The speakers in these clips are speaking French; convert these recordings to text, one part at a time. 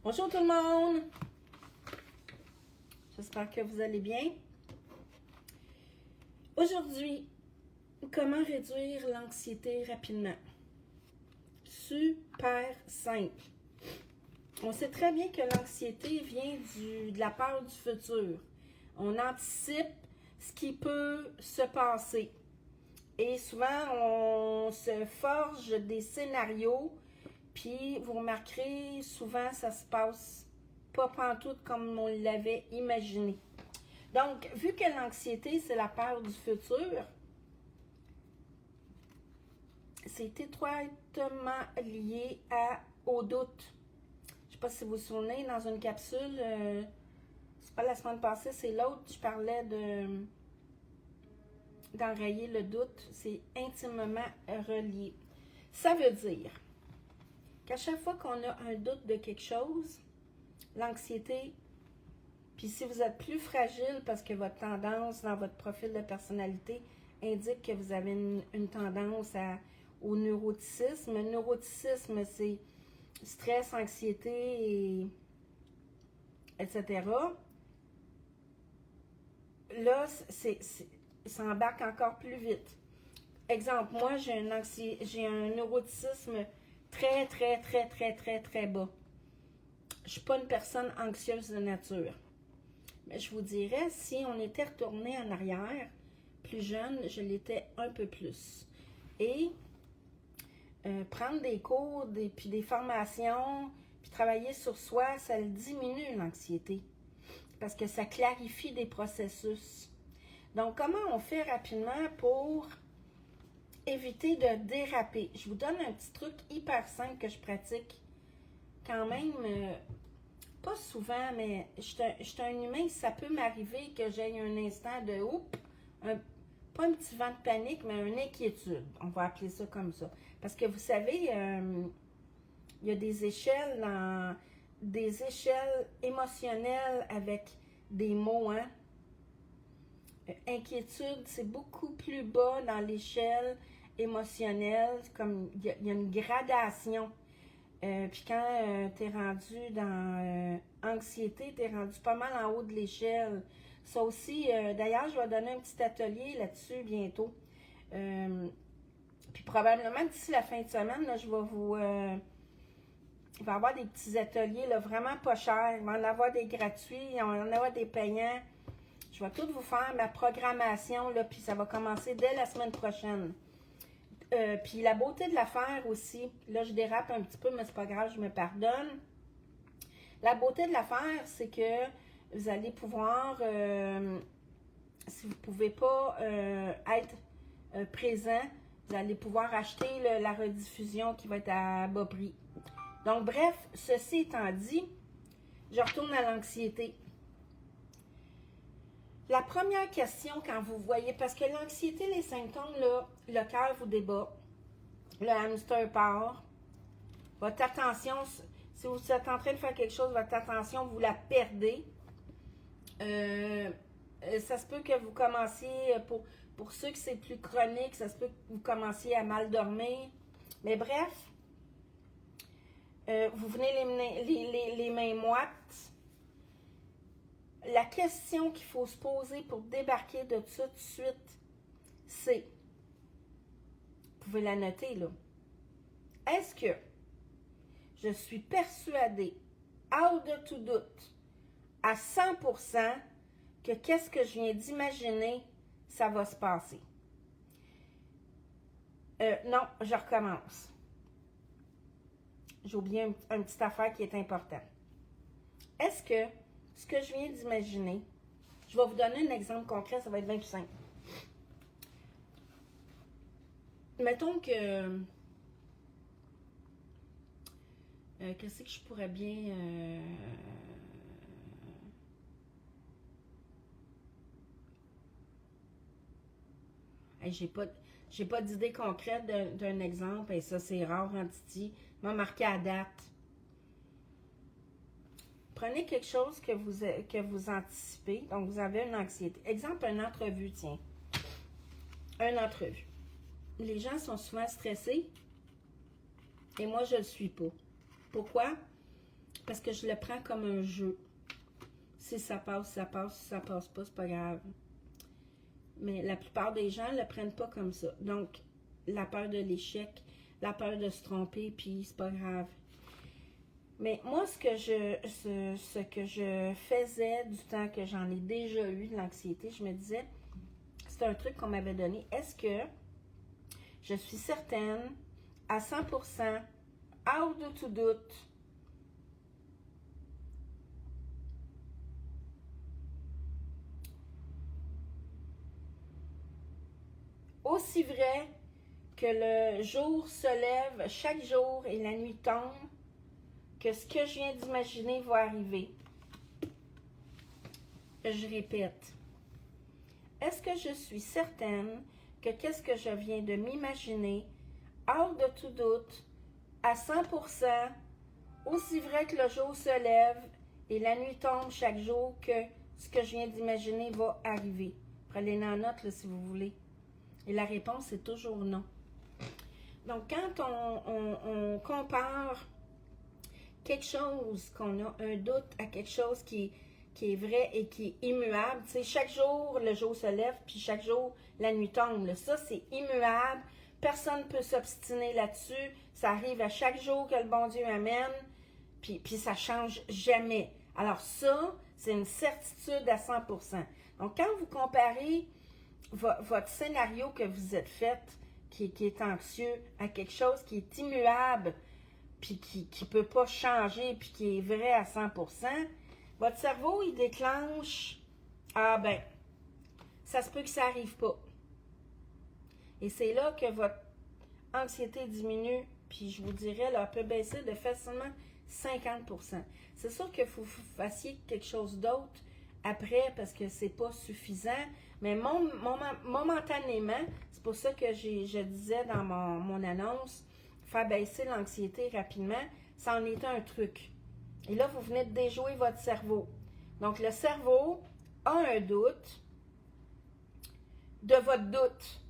Bonjour tout le monde! J'espère que vous allez bien. Aujourd'hui, comment réduire l'anxiété rapidement? Super simple. On sait très bien que l'anxiété vient de la peur du futur. On anticipe ce qui peut se passer. Et souvent, on se forge des scénarios, puis vous remarquerez, souvent, ça se passe pas pantoute comme on l'avait imaginé. Donc, vu que l'anxiété, c'est la peur du futur, c'est étroitement lié au doute. Je ne sais pas si vous vous souvenez, dans une capsule, c'est pas la semaine passée, c'est l'autre, je parlais d'enrayer le doute. C'est intimement relié. Ça veut dire qu'à chaque fois qu'on a un doute de quelque chose, l'anxiété, puis si vous êtes plus fragile parce que votre tendance dans votre profil de personnalité indique que vous avez une tendance au neuroticisme. Le neuroticisme, c'est stress, anxiété, etc. Là, ça embarque encore plus vite. Exemple, moi, j'ai un neuroticisme très, très, très, très, très, très bas. Je ne suis pas une personne anxieuse de nature. Mais je vous dirais, si on était retourné en arrière, plus jeune, je l'étais un peu plus. Et prendre des cours, puis des formations, puis travailler sur soi, ça diminue l'anxiété. Parce que ça clarifie des processus. Donc, comment on fait rapidement pour éviter de déraper? Je vous donne un petit truc hyper simple que je pratique quand même, pas souvent, mais je suis un humain, ça peut m'arriver que j'aie un instant de pas un petit vent de panique, mais une inquiétude. On va appeler ça comme ça. Parce que vous savez, il y a des échelles émotionnelles avec des mots, hein? Inquiétude, c'est beaucoup plus bas dans l'échelle émotionnelle, comme il y a une gradation. Puis quand tu es rendu dans anxiété, tu es rendu pas mal en haut de l'échelle. Ça aussi, d'ailleurs, je vais donner un petit atelier là-dessus bientôt. Puis probablement d'ici la fin de semaine, là, je vais il va y avoir des petits ateliers là, vraiment pas chers. Il va en avoir des gratuits, il va en avoir des payants. Je vais tout vous faire ma programmation, là, puis ça va commencer dès la semaine prochaine. Puis la beauté de l'affaire aussi, là je dérape un petit peu, mais c'est pas grave, je me pardonne. La beauté de l'affaire, c'est que vous allez pouvoir, si vous ne pouvez pas être présent, vous allez pouvoir acheter la rediffusion qui va être à bas prix. Donc bref, ceci étant dit, je retourne à l'anxiété. La première question quand vous voyez, parce que l'anxiété, les symptômes, là, le cœur vous débat, le hamster part, votre attention, si vous êtes en train de faire quelque chose, votre attention, vous la perdez. Ça se peut que vous commenciez, pour ceux que c'est plus chronique, ça se peut que vous commenciez à mal dormir. Mais bref, vous venez les mains moites. La question qu'il faut se poser pour débarquer de ça tout de suite, c'est, vous pouvez la noter là, est-ce que je suis persuadée, out de tout doute, à 100% que qu'est-ce que je viens d'imaginer, ça va se passer? Non, je recommence. J'ai oublié une petite affaire qui est importante. Est-ce que ce que je viens d'imaginer, je vais vous donner un exemple concret, ça va être bien plus simple. Mettons que... qu'est-ce que je pourrais bien... j'ai pas d'idée concrète d'un exemple, et ça c'est rare en Titi. M'a marqué à date. Prenez quelque chose que vous anticipez, donc vous avez une anxiété. Exemple, une entrevue, tiens. Une entrevue. Les gens sont souvent stressés et moi, je ne le suis pas. Pourquoi? Parce que je le prends comme un jeu. Si ça passe, ça passe. Si ça passe pas, c'est pas grave. Mais la plupart des gens ne le prennent pas comme ça. Donc, la peur de l'échec, la peur de se tromper, puis c'est pas grave. Mais moi, ce que je faisais du temps que j'en ai déjà eu de l'anxiété, je me disais, c'est un truc qu'on m'avait donné. Est-ce que je suis certaine, à 100%, hors de tout doute, aussi vrai que le jour se lève chaque jour et la nuit tombe, que ce que je viens d'imaginer va arriver. Je répète. Est-ce que je suis certaine que qu'est-ce que je viens de m'imaginer, hors de tout doute, à 100%, aussi vrai que le jour se lève et la nuit tombe chaque jour, que ce que je viens d'imaginer va arriver? Prenez en note là, si vous voulez. Et la réponse est toujours non. Donc, quand on compare quelque chose, qu'on a un doute à quelque chose qui est vrai et qui est immuable, tu sais, chaque jour, le jour se lève, puis chaque jour, la nuit tombe. Là. Ça, c'est immuable. Personne ne peut s'obstiner là-dessus. Ça arrive à chaque jour que le bon Dieu amène, puis ça ne change jamais. Alors ça, c'est une certitude à 100%. Donc, quand vous comparez votre scénario que vous êtes fait, qui est anxieux, à quelque chose qui est immuable, puis qui ne peut pas changer, puis qui est vrai à 100%, votre cerveau, il déclenche « Ah ben, ça se peut que ça n'arrive pas. » Et c'est là que votre anxiété diminue, puis je vous dirais, là, elle peut baisser de facilement 50%. C'est sûr qu'il faut que vous fassiez quelque chose d'autre après, parce que c'est pas suffisant, mais momentanément, c'est pour ça que je disais dans mon annonce, faire baisser l'anxiété rapidement, ça en est un truc. Et là, vous venez de déjouer votre cerveau. Donc, le cerveau a un doute de votre doute.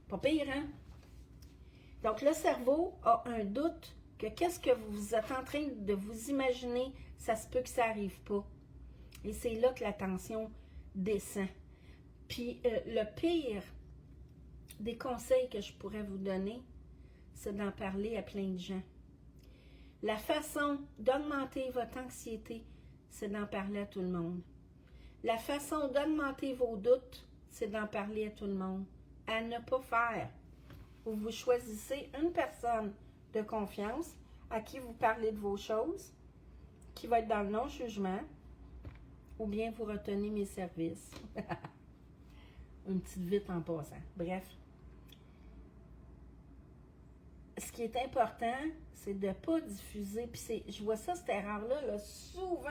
Pas pire, hein? Donc, le cerveau a un doute que qu'est-ce que vous êtes en train de vous imaginer, ça se peut que ça n'arrive pas. Et c'est là que la tension descend. Puis, le pire des conseils que je pourrais vous donner, c'est d'en parler à plein de gens. La façon d'augmenter votre anxiété, c'est d'en parler à tout le monde. La façon d'augmenter vos doutes, c'est d'en parler à tout le monde. À ne pas faire. Vous choisissez une personne de confiance à qui vous parlez de vos choses, qui va être dans le non-jugement, ou bien vous retenez mes services. Une petite vite en passant. Bref. Ce qui est important, c'est de ne pas diffuser. Puis je vois ça, cette erreur-là, là, souvent.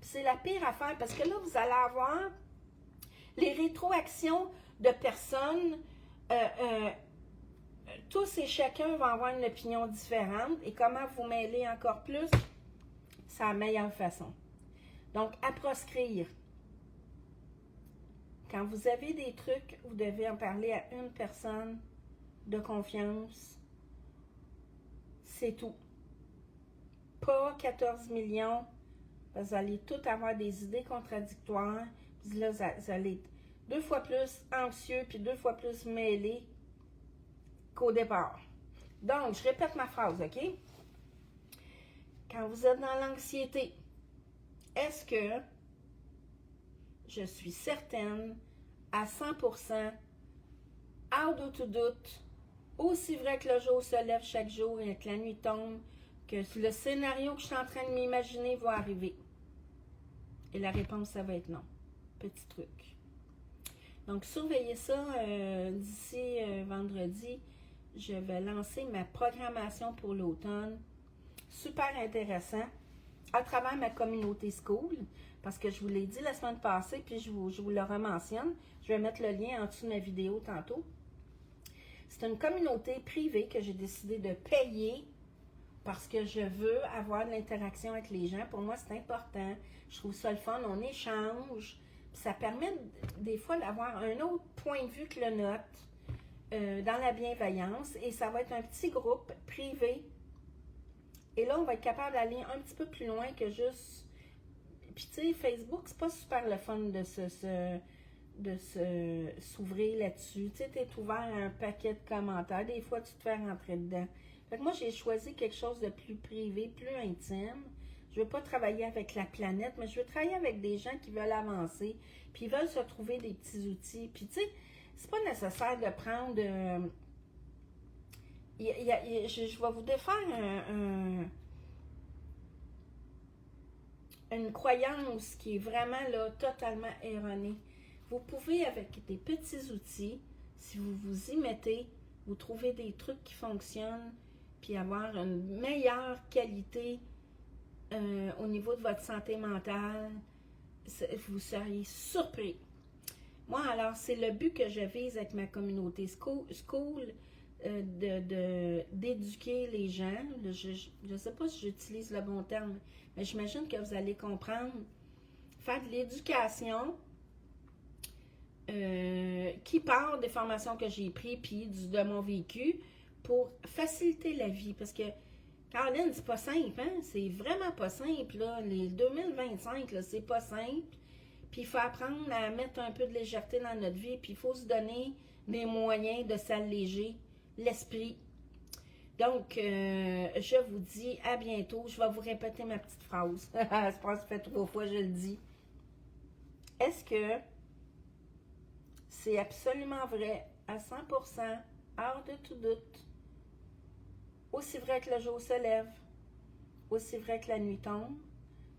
Puis c'est la pire affaire parce que là, vous allez avoir les rétroactions de personnes. Tous et chacun vont avoir une opinion différente. Et comment vous mêler encore plus, c'est la meilleure façon. Donc, à proscrire. Quand vous avez des trucs, vous devez en parler à une personne de confiance. C'est tout. Pas 14 millions. Vous allez tous avoir des idées contradictoires. Puis là, vous allez être 2 fois plus anxieux puis 2 fois plus mêlé qu'au départ. Donc, je répète ma phrase, OK? Quand vous êtes dans l'anxiété, est-ce que je suis certaine à 100%, hors de tout doute, aussi vrai que le jour se lève chaque jour et que la nuit tombe, que le scénario que je suis en train de m'imaginer va arriver? Et la réponse, ça va être non. Petit truc. Donc, surveillez ça d'ici vendredi. Je vais lancer ma programmation pour l'automne. Super intéressant. À travers ma communauté school, parce que je vous l'ai dit la semaine passée, puis je vous le rementionne. Je vais mettre le lien en dessous de ma vidéo tantôt. C'est une communauté privée que j'ai décidé de payer parce que je veux avoir de l'interaction avec les gens. Pour moi, c'est important. Je trouve ça le fun. On échange. Puis ça permet des fois d'avoir un autre point de vue que le nôtre dans la bienveillance. Et ça va être un petit groupe privé Et là, on va être capable d'aller un petit peu plus loin que juste... Puis tu sais, Facebook, c'est pas super le fun de s'ouvrir là-dessus. Tu sais, t'es ouvert à un paquet de commentaires. Des fois, tu te fais rentrer dedans. Fait que moi, j'ai choisi quelque chose de plus privé, plus intime. Je veux pas travailler avec la planète, mais je veux travailler avec des gens qui veulent avancer, puis ils veulent se trouver des petits outils. Puis tu sais, c'est pas nécessaire de prendre... je vais vous défaire une croyance qui est vraiment là, totalement erronée. Vous pouvez, avec des petits outils, si vous vous y mettez, vous trouvez des trucs qui fonctionnent, puis avoir une meilleure qualité au niveau de votre santé mentale. Vous seriez surpris. Moi, alors, c'est le but que je vise avec ma communauté School, d'éduquer les gens. Je ne sais pas si j'utilise le bon terme, mais j'imagine que vous allez comprendre. Faire de l'éducation qui part des formations que j'ai prises puis de mon vécu pour faciliter la vie. Parce que, Caroline, c'est pas simple, hein? C'est vraiment pas simple, là. Les 2025, là, c'est pas simple. Puis il faut apprendre à mettre un peu de légèreté dans notre vie, puis il faut se donner des moyens de s'alléger l'esprit. Donc, je vous dis à bientôt. Je vais vous répéter ma petite phrase. Je pense que ça fait 3 fois que je le dis. Est-ce que c'est absolument vrai, à 100%, hors de tout doute, aussi vrai que le jour se lève, aussi vrai que la nuit tombe,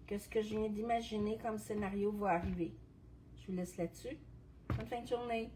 que ce que je viens d'imaginer comme scénario va arriver? Je vous laisse là-dessus. Bonne fin de journée.